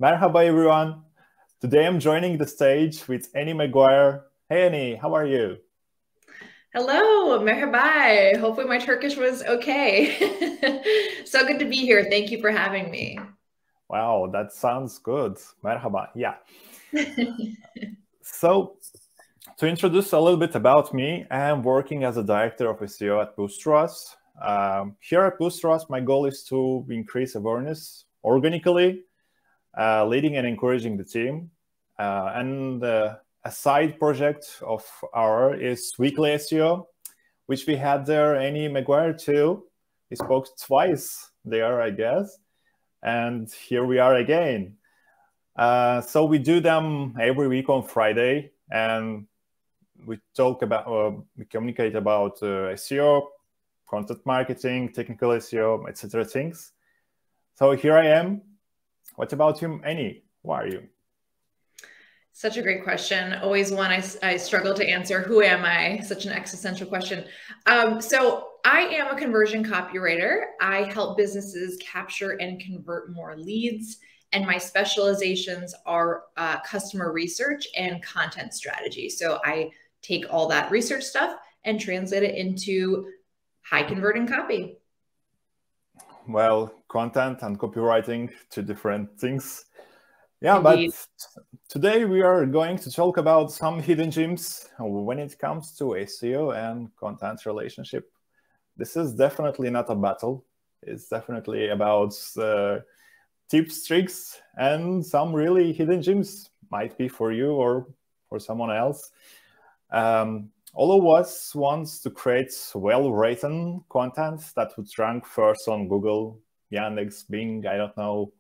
Merhaba everyone. Today I'm joining the stage with Annie Maguire. Hey Annie, how are you? Hello, merhaba. Hopefully my Turkish was okay. So good to be here. Thank you for having me. Wow, that sounds good. Merhaba, yeah. So, to introduce a little bit about me, I'm working as a director of SEO at BoostROAS. Here at BoostROAS, my goal is to increase awareness organically, leading and encouraging the team. A side project of ours is weekly SEO, which we had there, Annie Maguire too. We spoke twice there, I guess. And here we are again. So we do them every week on Friday, and we talk about, we communicate about SEO, content marketing, technical SEO, etc. things. So here I am. What about you, Annie? Who are you? Such a great question. Always one I struggle to answer. Who am I? Such an existential question. So I am a conversion copywriter. I help businesses capture and convert more leads. And my specializations are customer research and content strategy. So I take all that research stuff and translate it into high converting copy. Well, content and copywriting, two different things. Yeah, Indeed. but today we are going to talk about some hidden gems when it comes to SEO and content relationship. This is definitely not a battle. It's definitely about tips, tricks, and some really hidden gems. Might be for you or for someone else. All of us wants to create well-written content that would rank first on Google, Yandex, Bing, I don't know,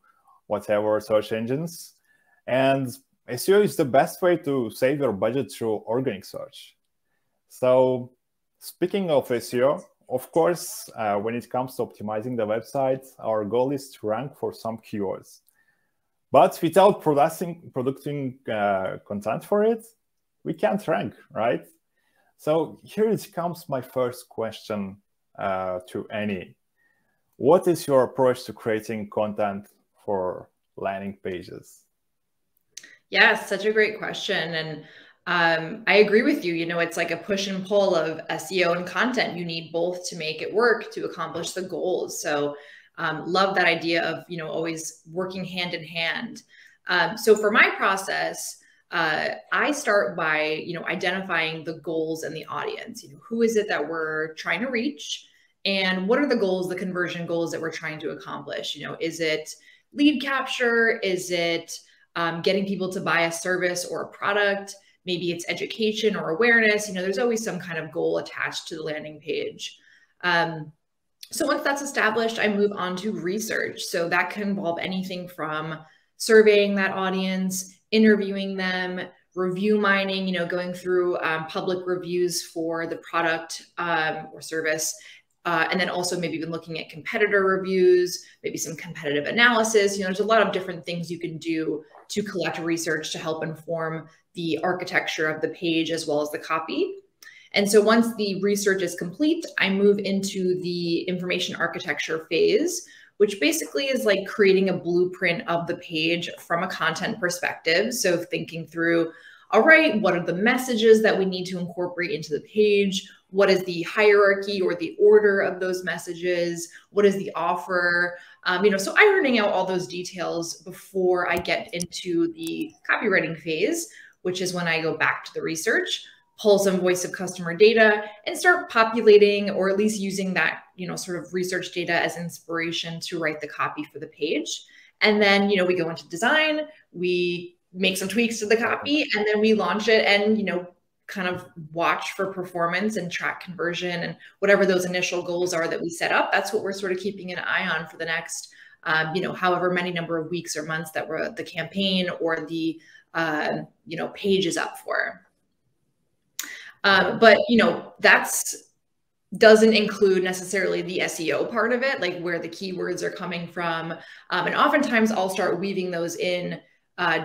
whatever search engines. And SEO is the best way to save your budget through organic search. So speaking of SEO, of course, when it comes to optimizing the website, our goal is to rank for some keywords. But without producing content for it, we can't rank, right? So here it comes my first question to Annie. What is your approach to creating content for landing pages? Yeah, such a great question. And I agree with you. You know, it's like a push and pull of SEO and content. You need both to make it work, to accomplish the goals. So love that idea of, you know, always working hand in hand. So for my process, I start by, you know, identifying the goals and the audience. You know, who is it that we're trying to reach? And what are the goals, the conversion goals that we're trying to accomplish? You know, is it lead capture? Is it getting people to buy a service or a product? Maybe it's education or awareness. You know, there's always some kind of goal attached to the landing page. So once that's established, I move on to research. So that can involve anything from surveying that audience, interviewing them, review mining, you know, going through public reviews for the product or service. And then also maybe even looking at competitor reviews, maybe some competitive analysis. You know, there's a lot of different things you can do to collect research to help inform the architecture of the page as well as the copy. And so once the research is complete, I move into the information architecture phase, which basically is like creating a blueprint of the page from a content perspective. So thinking through, all right, what are the messages that we need to incorporate into the page? What is the hierarchy or the order of those messages? What is the offer? You know, so ironing out all those details before I get into the copywriting phase, which is when I go back to the research, pull some voice of customer data and start populating, or at least using that, you know, sort of research data as inspiration to write the copy for the page. And then, you know, we go into design, we make some tweaks to the copy, and then we launch it and, you know, kind of watch for performance and track conversion and whatever those initial goals are that we set up. That's what we're sort of keeping an eye on for the next, you know, however many number of weeks or months that the campaign or the, you know, page is up for. But, you know, doesn't include necessarily the SEO part of it, like where the keywords are coming from. And oftentimes I'll start weaving those in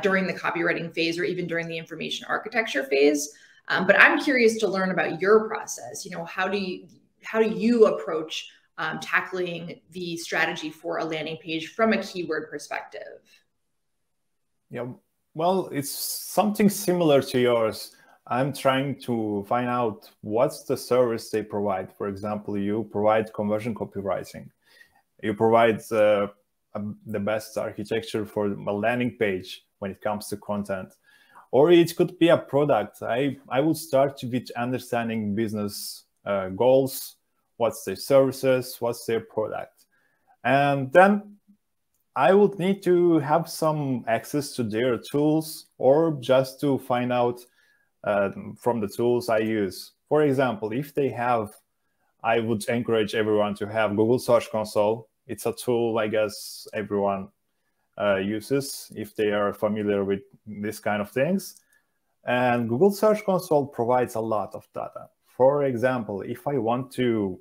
during the copywriting phase or even during the information architecture phase. But I'm curious to learn about your process. You know, how do you approach tackling the strategy for a landing page from a keyword perspective? Yeah, well, it's something similar to yours. I'm trying to find out what's the service they provide. For example, you provide conversion copywriting. You provide the best architecture for a landing page when it comes to content. Or it could be a product. I would start with understanding business goals, what's their services, what's their product. And then I would need to have some access to their tools, or just to find out from the tools I use. For example, if they have, I would encourage everyone to have Google Search Console. It's a tool, I guess, everyone uses if they are familiar with this kind of things. And Google Search Console provides a lot of data. For example, if I want to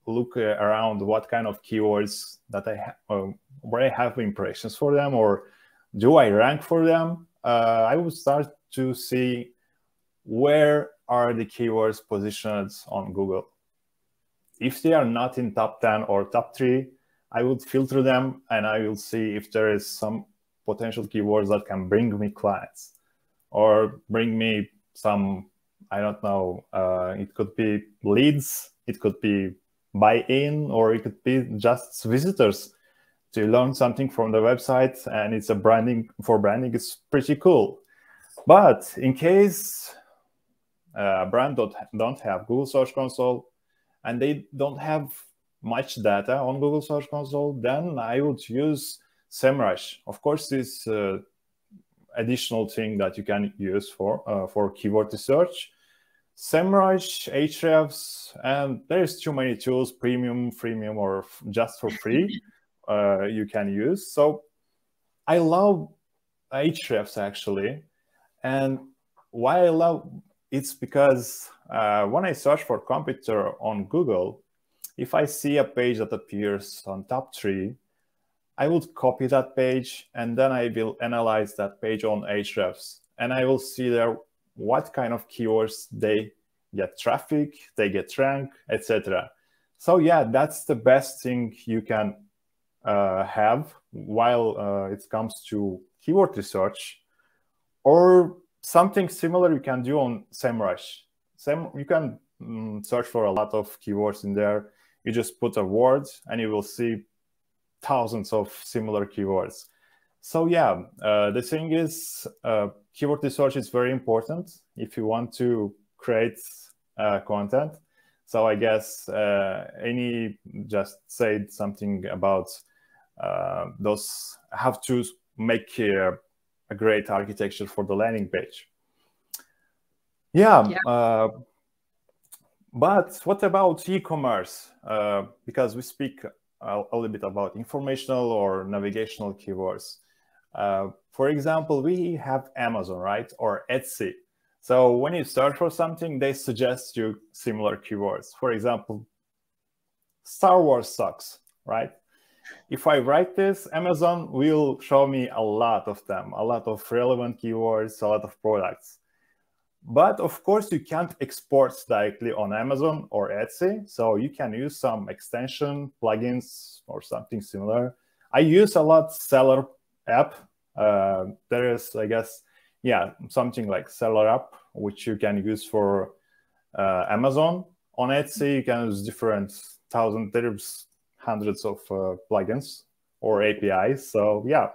look around what kind of keywords that I have, where I have impressions for them, or do I rank for them, I would start to see where are the keywords positioned on Google. If they are not in top 10 or top 3, I would filter them and I will see if there is some potential keywords that can bring me clients or bring me some, I don't know, it could be leads, it could be buy-in, or it could be just visitors to learn something from the website, and it's a branding, for branding, it's pretty cool. But in case a brand don't have Google Search Console and they don't have much data on Google Search Console, then I would use SEMrush. Of course, this additional thing that you can use for keyword research. SEMrush, Ahrefs, and there's too many tools, premium, freemium, or just for free, you can use. So I love Ahrefs actually. And why I love it's because when I search for computer on Google, if I see a page that appears on top 3, I would copy that page and then I will analyze that page on Ahrefs. And I will see there what kind of keywords they get traffic, they get rank, etc. So yeah, that's the best thing you can have while it comes to keyword research. Or something similar you can do on SEMrush. You can search for a lot of keywords in there. You just put a word and you will see thousands of similar keywords. So yeah, the thing is, keyword research is very important if you want to create content. So I guess Annie just said something about those have to make a great architecture for the landing page. Yeah. But what about e-commerce? Because we speak a little bit about informational or navigational keywords. For example, we have Amazon, right? Or Etsy. So when you search for something, they suggest you similar keywords. For example, Star Wars socks, right? If I write this, Amazon will show me a lot of them, a lot of relevant keywords, a lot of products. But of course, you can't export directly on Amazon or Etsy. So you can use some extension plugins or something similar. I use a lot Seller app. There is, I guess, yeah, something like Seller app, which you can use for Amazon. On Etsy, you can use different there's hundreds of plugins or APIs. So yeah.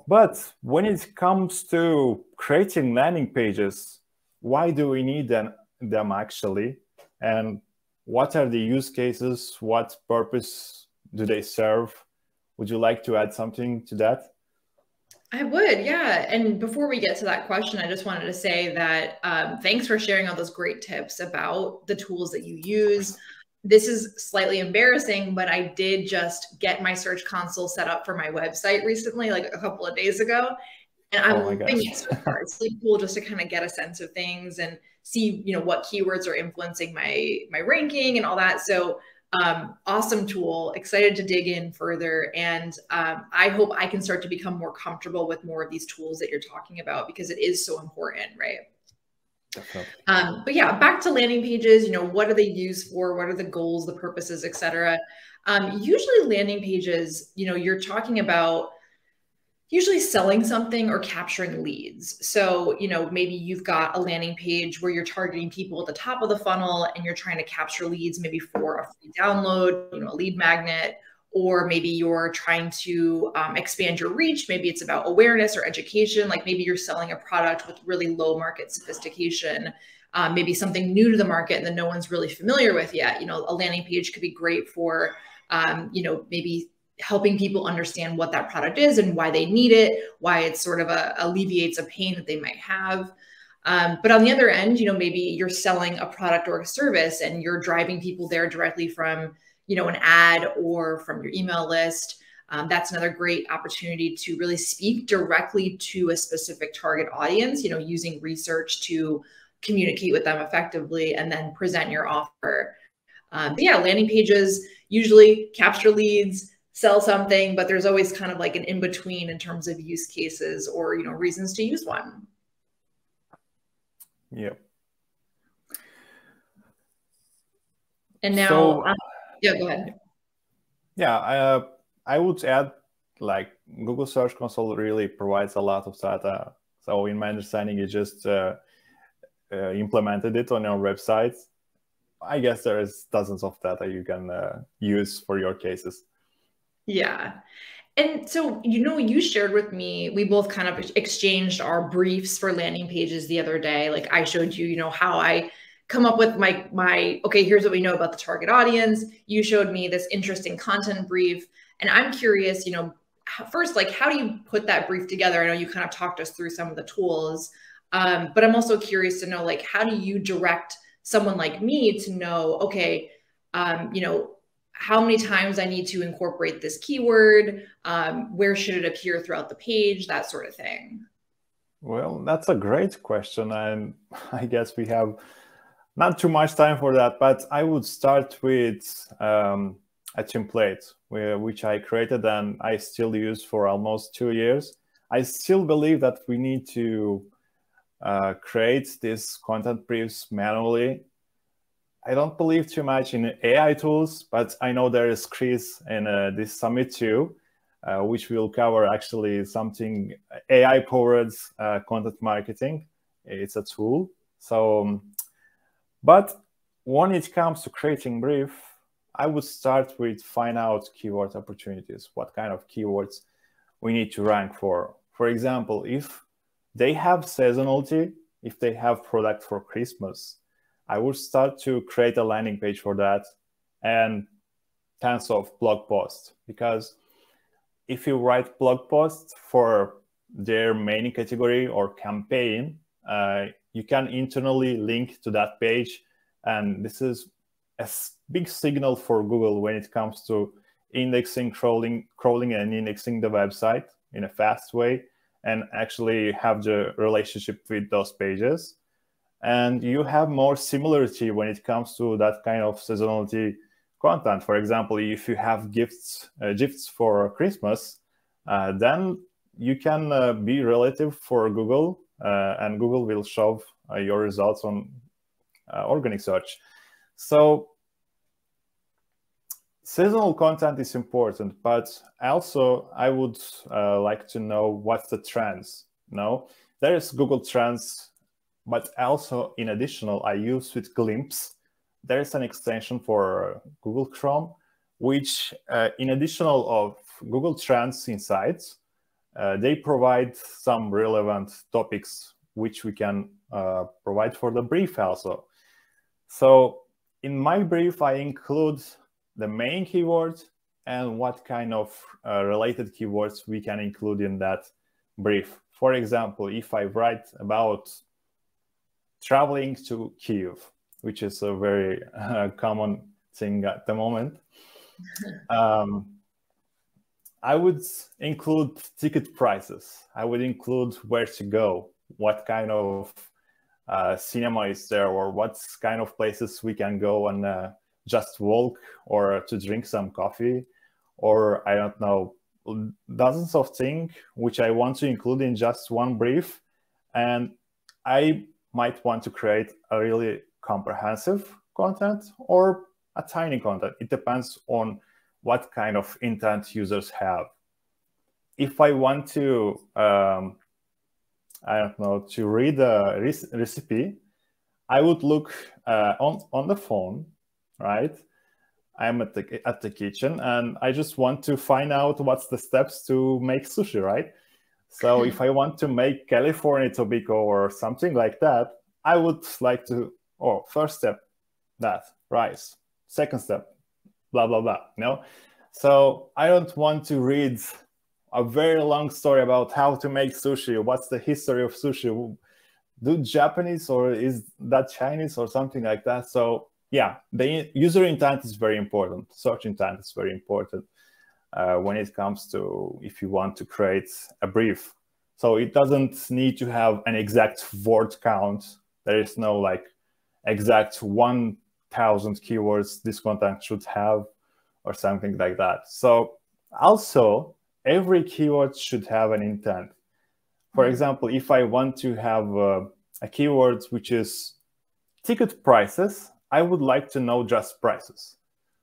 But when it comes to creating landing pages, why do we need them actually? And what are the use cases? What purpose do they serve? Would you like to add something to that? I would, yeah. And before we get to that question, I just wanted to say that thanks for sharing all those great tips about the tools that you use. This is slightly embarrassing, but I did just get my Search Console set up for my website recently, like a couple of days ago. And I'm loving it so far. It's really cool just to kind of get a sense of things and see, you know, what keywords are influencing my ranking and all that. So awesome tool, excited to dig in further. And I hope I can start to become more comfortable with more of these tools that you're talking about, because it is so important, right? But yeah, back to landing pages, you know, what are they used for? What are the goals, the purposes, etc.? Usually landing pages, you're talking about usually selling something or capturing leads. So, maybe you've got a landing page where you're targeting people at the top of the funnel and you're trying to capture leads maybe for a free download, a lead magnet, or maybe you're trying to expand your reach. Maybe it's about awareness or education. Like maybe you're selling a product with really low market sophistication, maybe something new to the market and that no one's really familiar with yet. A landing page could be great for, maybe helping people understand what that product is and why they need it, why it sort of alleviates a pain that they might have. But on the other end, maybe you're selling a product or a service and you're driving people there directly from, an ad or from your email list. That's another great opportunity to really speak directly to a specific target audience, using research to communicate with them effectively and then present your offer. Yeah, landing pages usually capture leads, sell something, but there's always kind of like an in-between in terms of use cases or, reasons to use one. Yep. And now, yeah, go ahead. Yeah, I would add, like, Google Search Console really provides a lot of data. So in my understanding, you just implemented it on your website. I guess there is dozens of data you can use for your cases. Yeah. And so, you shared with me, we both kind of exchanged our briefs for landing pages the other day. Like I showed you, how I come up with my, okay, here's what we know about the target audience. You showed me this interesting content brief. And I'm curious, first, like, how do you put that brief together? I know you kind of talked us through some of the tools, but I'm also curious to know, like, how do you direct someone like me to know, okay, how many times I need to incorporate this keyword, where should it appear throughout the page, that sort of thing? Well, that's a great question. And I guess we have not too much time for that, but I would start with a template which I created and I still use for almost 2 years. I still believe that we need to create these content briefs manually. I don't believe too much in AI tools, but I know there is Chris in this summit too, which will cover actually something AI-powered content marketing. It's a tool. So, but when it comes to creating brief, I would start with find out keyword opportunities, what kind of keywords we need to rank for. For example, if they have seasonality, if they have product for Christmas, I would start to create a landing page for that and tons of blog posts. Because if you write blog posts for their main category or campaign, you can internally link to that page. And this is a big signal for Google when it comes to indexing, crawling and indexing the website in a fast way and actually have the relationship with those pages. And you have more similarity when it comes to that kind of seasonality content. For example, if you have gifts for Christmas, then you can be relative for Google, and Google will show your results on organic search. So seasonal content is important, but also I would like to know what's the trends. There is Google Trends, but also in additional, I use with Glimpse. There is an extension for Google Chrome, which in additional of Google Trends insights, they provide some relevant topics which we can provide for the brief also. So in my brief, I include the main keyword and what kind of related keywords we can include in that brief. For example, if I write about traveling to Kyiv, which is a very common thing at the moment, I would include ticket prices. I would include where to go, what kind of cinema is there, or what kind of places we can go and just walk or to drink some coffee, or I don't know, dozens of things which I want to include in just one brief. And I might want to create a really comprehensive content or a tiny content. It depends on what kind of intent users have. If I want to, I don't know, to read a recipe, I would look on the phone, right? I'm at the kitchen, and I just want to find out what's the steps to make sushi, right? So if I want to make California Tobacco or something like that, I would like to, first step, that, rice. Second step, blah, blah, blah, you know? So I don't want to read a very long story about how to make sushi, what's the history of sushi, do Japanese or is that Chinese or something like that. So yeah, the user intent is very important. Search intent is very important when it comes to if you want to create a brief. So it doesn't need to have an exact word count. There is no like exact 1,000 keywords this content should have or something like that. So also, every keyword should have an intent. For example, if I want to have a keyword which is ticket prices, I would like to know just prices.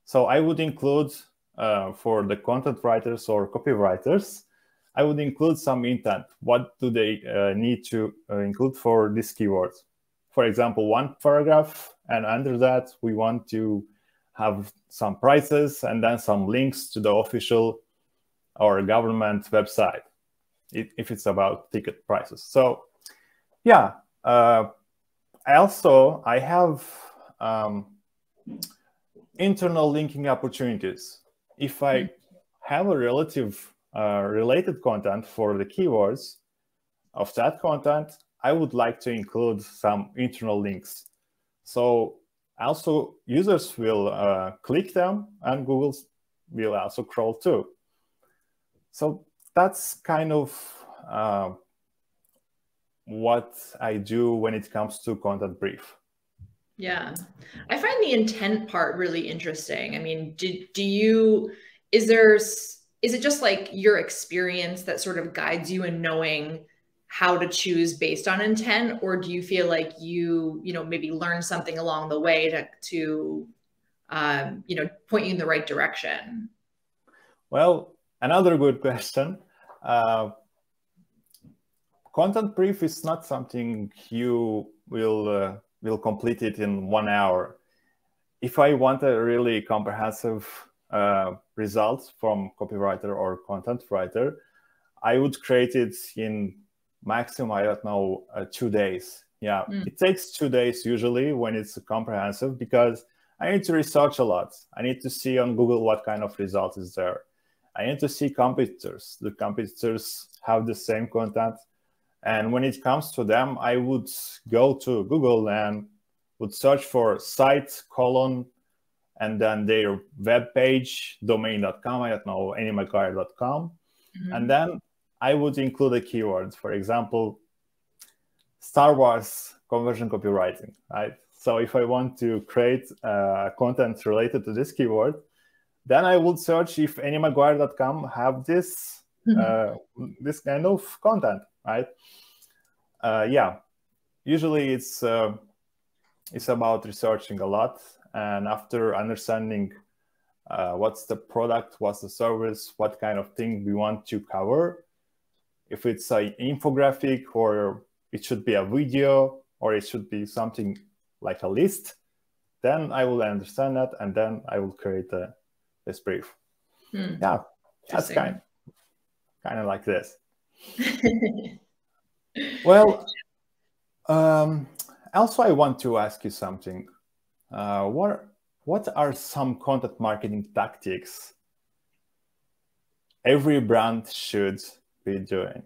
So I would include, for the content writers or copywriters, I would include some intent. What do they need to include for this keyword? For example, one paragraph, and under that, we want to have some prices and then some links to the official or government website, if it's about ticket prices. So yeah, I have internal linking opportunities. If I have a related content for the keywords of that content, I would like to include some internal links. So also users will click them, and Google will also crawl too. So that's kind of what I do when it comes to content brief. Yeah, I find the intent part really interesting. I mean, is it just like your experience that sort of guides you in knowing how to choose based on intent, or do you feel like you maybe learn something along the way to point you in the right direction? Well, another good question. Content brief is not something you will complete it in 1 hour. If I want a really comprehensive result from copywriter or content writer, I would create it in maximum, I don't know, 2 days. Yeah, It takes 2 days usually when it's comprehensive, because I need to research a lot. I need to see on Google what kind of result is there. I need to see competitors. The competitors have the same content. And when it comes to them, I would go to Google and would search for site, and then their web page, domain.com, I don't know, anniemaguire.com. And then I would include a keyword. For example, Star Wars conversion copywriting, right? So if I want to create content related to this keyword, then I would search if anniemaguire.com have this this kind of content, right? Yeah, usually it's about researching a lot, and after understanding what's the product, what's the service, what kind of thing we want to cover, if it's an infographic, or it should be a video, or it should be something like a list, then I will understand that, and then I will create this brief. Yeah, that's kind of like this. Well, also I want to ask you something. What are some content marketing tactics every brand should be doing?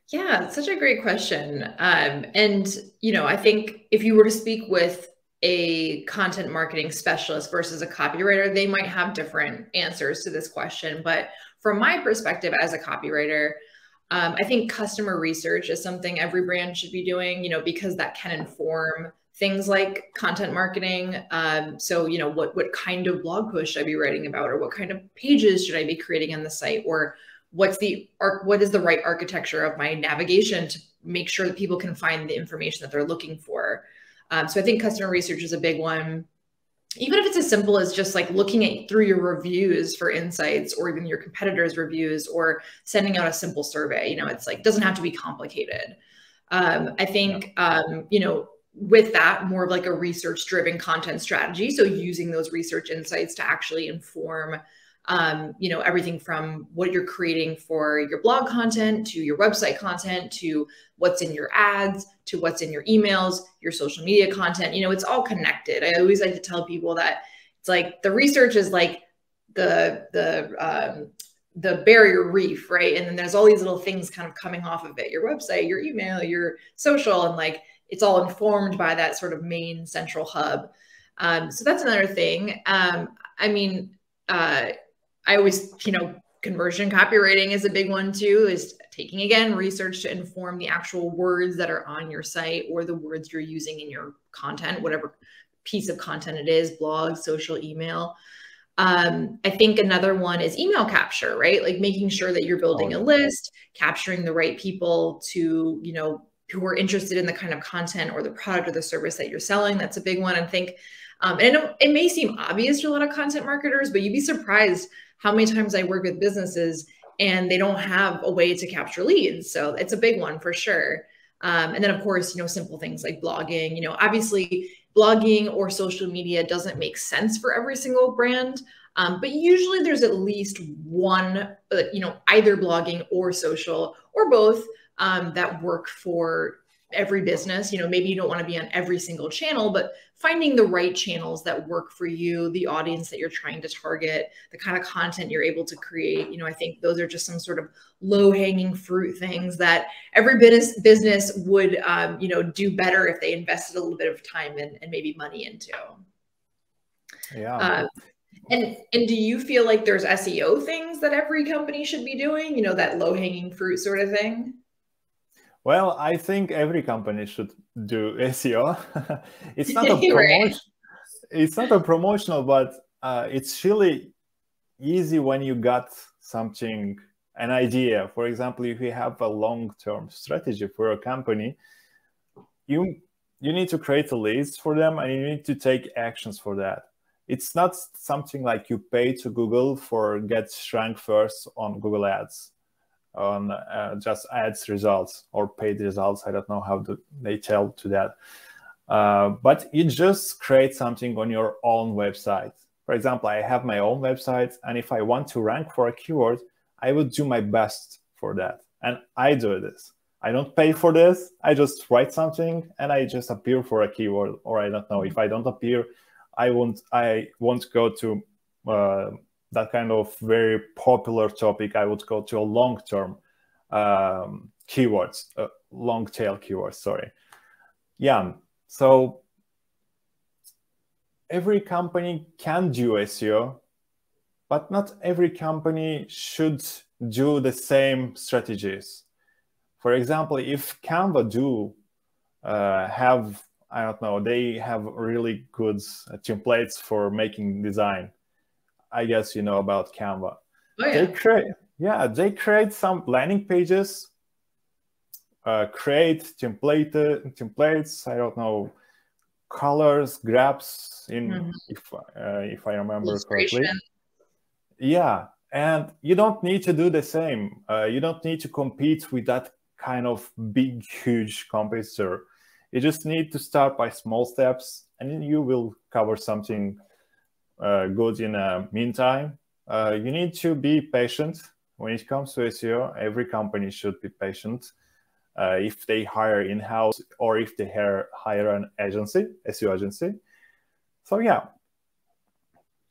Yeah, it's such a great question. And, I think if you were to speak with a content marketing specialist versus a copywriter, they might have different answers to this question. But from my perspective as a copywriter, I think customer research is something every brand should be doing, because that can inform things like content marketing. So, what kind of blog post should I be writing about, or what kind of pages should I be creating on the site, or what is the right architecture of my navigation to make sure that people can find the information that they're looking for. So I think customer research is a big one. even if it's as simple as just like looking at through your reviews for insights, or even your competitors' reviews, or sending out a simple survey. It's like, doesn't have to be complicated. I think, with that, more of like a research-driven content strategy. So using those research insights to actually inform, everything from what you're creating for your blog content, to your website content, to what's in your ads, to what's in your emails, your social media content. It's all connected. I always like to tell people that it's like the research is like the barrier reef, right? And then there's all these little things kind of coming off of it: your website, your email, your social, and like it's all informed by that sort of main central hub. So that's another thing. I always, conversion copywriting is a big one too, is taking, again, research to inform the actual words that are on your site, or the words you're using in your content, whatever piece of content it is, blog, social, email. I think another one is email capture, right? Like making sure that you're building a list, capturing the right people to, who are interested in the kind of content or the product or the service that you're selling. That's a big one. I think, and it may seem obvious to a lot of content marketers, but you'd be surprised how many times I work with businesses and they don't have a way to capture leads. So it's a big one for sure. And then of course, simple things like blogging. Obviously blogging or social media doesn't make sense for every single brand. But usually there's at least one, either blogging or social or both, that work for every business. Maybe you don't want to be on every single channel, but finding the right channels that work for you, the audience that you're trying to target, the kind of content you're able to create. I think those are just some sort of low-hanging fruit things that every business would, do better if they invested a little bit of time and maybe money into. Yeah. And do you feel like there's SEO things that every company should be doing, that low-hanging fruit sort of thing? Well, I think every company should do SEO. It's not a promotion. Right. It's not a promotional, but it's really easy when you got something, an idea. For example, if you have a long-term strategy for a company, you need to create a list for them, and you need to take actions for that. It's not something like you pay to Google for get rank first on Google Ads, on just ads results or paid results. I don't know how they tell to that. But you just create something on your own website. For example, I have my own website, and if I want to rank for a keyword, I would do my best for that. And I do this. I don't pay for this. I just write something and I just appear for a keyword, or I don't know. If I don't appear, I won't go to that kind of very popular topic. I would go to a long-term keywords, long-tail keywords, sorry. Yeah, so every company can do SEO, but not every company should do the same strategies. For example, if Canva do have, I don't know, they have really good templates for making design. I guess you know about Canva. Oh, yeah. They create some landing pages, create templates, I don't know, colors, graphs in if I remember correctly. Yeah, and you don't need to do the same. You don't need to compete with that kind of big, huge competitor. You just need to start by small steps, and then you will cover something good in the meantime. You need to be patient when it comes to SEO. Every company should be patient if they hire in-house or if they hire an agency, SEO agency. So yeah,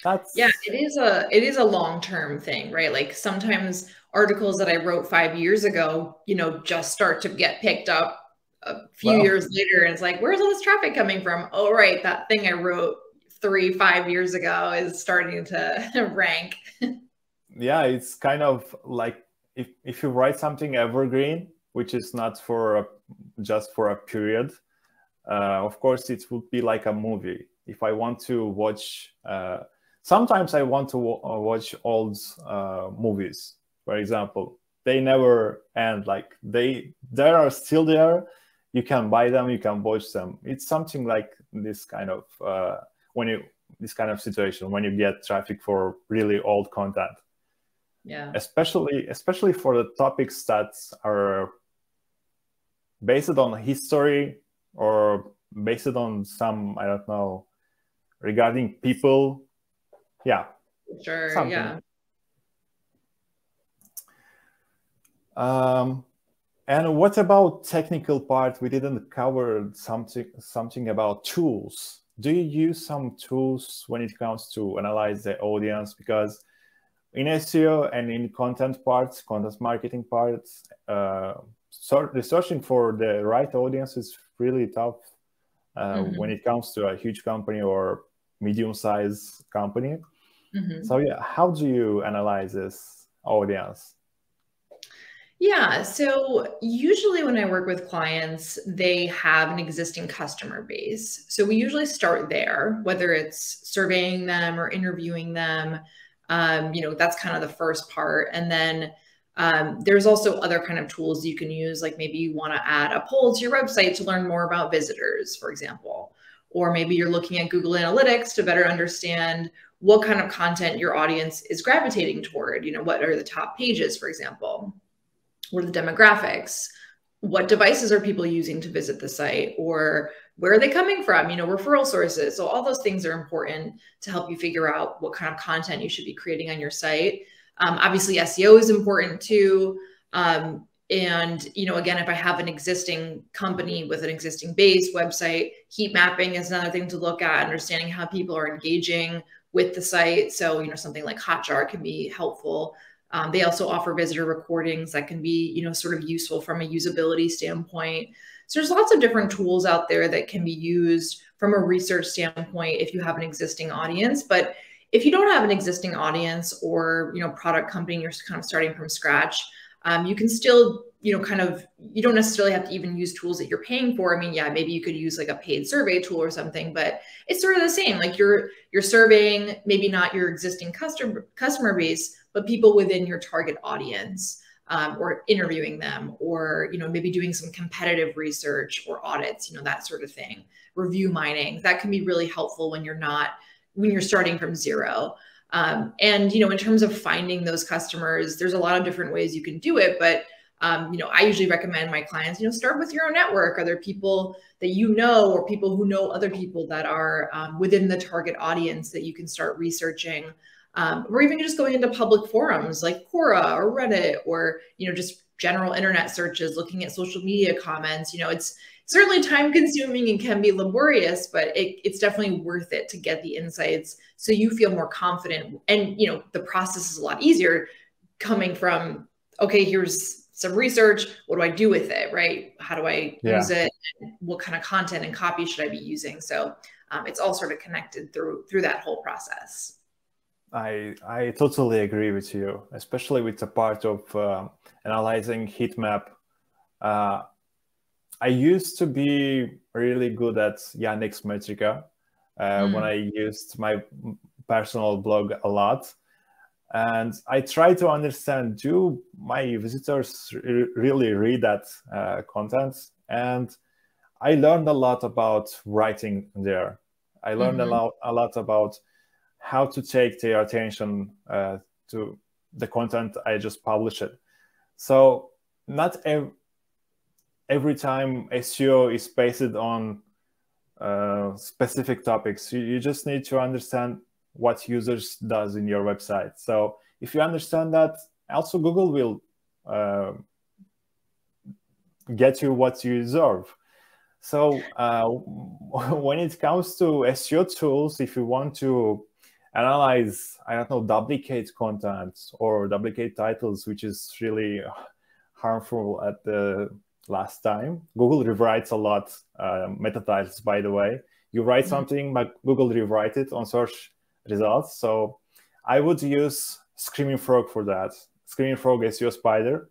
it is a long-term thing, right? Like sometimes articles that I wrote 5 years ago, just start to get picked up a few years later, and it's like, where's all this traffic coming from? Oh, right, that thing I wrote 3-5 years ago is starting to rank. Yeah, it's kind of like if you write something evergreen, which is not for just for a period, of course it would be like a movie. If I want to watch, sometimes I want to watch old movies, for example. They never end. Like they are still there. You can buy them, you can watch them. It's something like this kind of when this kind of situation when you get traffic for really old content. Yeah. Especially for the topics that are based on history or based on some, I don't know, regarding people. Yeah. Sure. Something. Yeah. And what about technical part? We didn't cover something about tools. Do you use some tools when it comes to analyze the audience? Because in SEO and in content parts, content marketing parts, researching for the right audience is really tough when it comes to a huge company or medium-sized company. So yeah, how do you analyze this audience? Yeah, so usually when I work with clients, they have an existing customer base. So we usually start there, whether it's surveying them or interviewing them. That's kind of the first part. And then there's also other kind of tools you can use, like maybe you want to add a poll to your website to learn more about visitors, for example. Or maybe you're looking at Google Analytics to better understand what kind of content your audience is gravitating toward. What are the top pages, for example? What are the demographics? What devices are people using to visit the site? Or where are they coming from? Referral sources. So all those things are important to help you figure out what kind of content you should be creating on your site. Obviously, SEO is important too. And, again, if I have an existing company with an existing base website, heat mapping is another thing to look at, understanding how people are engaging with the site. So, something like Hotjar can be helpful. They also offer visitor recordings that can be, sort of useful from a usability standpoint. So there's lots of different tools out there that can be used from a research standpoint if you have an existing audience. But if you don't have an existing audience or, product company, you're kind of starting from scratch, you can still, you don't necessarily have to even use tools that you're paying for. I mean, yeah, maybe you could use like a paid survey tool or something, but it's sort of the same. Like you're surveying, maybe not your existing customer base, but people within your target audience, or interviewing them, or, maybe doing some competitive research or audits, that sort of thing. Review mining, that can be really helpful when you're starting from zero. And, in terms of finding those customers, there's a lot of different ways you can do it, but I usually recommend my clients, start with your own network. Are there people that or people who know other people that are within the target audience that you can start researching? Or even just going into public forums like Quora or Reddit, or, just general internet searches, looking at social media comments. It's certainly time consuming and can be laborious, but it's definitely worth it to get the insights so you feel more confident. And, the process is a lot easier coming from, okay, here's some research. What do I do with it? Right? How do I use it? What kind of content and copy should I be using? So it's all sort of connected through that whole process. I totally agree with you, especially with the part of analyzing heat map. I used to be really good at Yandex Metrica when I used my personal blog a lot. And I try to understand, do my visitors really read that content? And I learned a lot about writing there. I learned a lot about how to take their attention to the content I just published. So not every time SEO is based on specific topics. You just need to understand what users does in your website. So if you understand that, also Google will get you what you deserve. So when it comes to SEO tools, if you want to analyze, I don't know, duplicate content or duplicate titles, which is really harmful at the last time. Google rewrites a lot meta titles, by the way. You write something, but Google rewrite it on search results. So I would use Screaming Frog for that. Screaming Frog SEO Spider.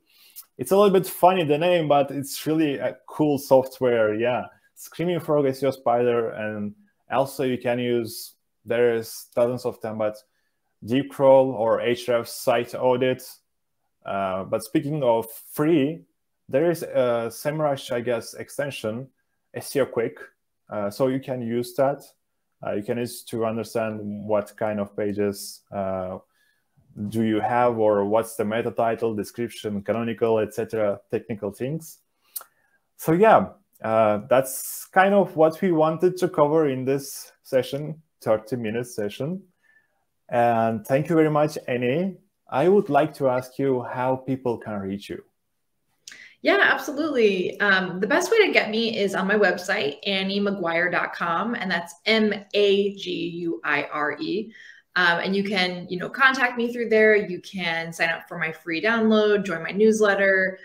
It's a little bit funny, the name, but it's really a cool software. Yeah, Screaming Frog SEO Spider. And also you can use, there's dozens of them, but Deep Crawl or Ahrefs Site Audit. But speaking of free, there is a SEMrush, I guess, extension, SEO Quick. So you can use that. You can use to understand what kind of pages do you have, or what's the meta title, description, canonical, etc., technical things. So yeah, that's kind of what we wanted to cover in this session, 30-minute session. And thank you very much, Annie. I would like to ask you how people can reach you. Yeah, absolutely. The best way to get me is on my website, anniemaguire.com, and that's Maguire. And you can, contact me through there. You can sign up for my free download, join my newsletter,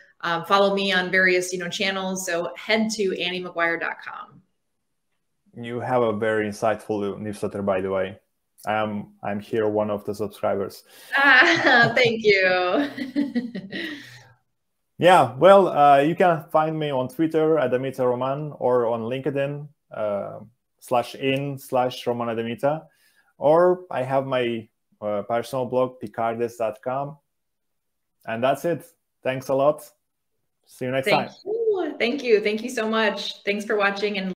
follow me on various, channels. So head to anniemaguire.com. You have a very insightful newsletter, by the way. I'm here, one of the subscribers. Thank you. Yeah, well, you can find me on Twitter, Adamita Roman, or on LinkedIn, /in/Roman Adamita. Or I have my personal blog, picardes.com. And that's it. Thanks a lot. See you next time. Thank you. Thank you so much. Thanks for watching and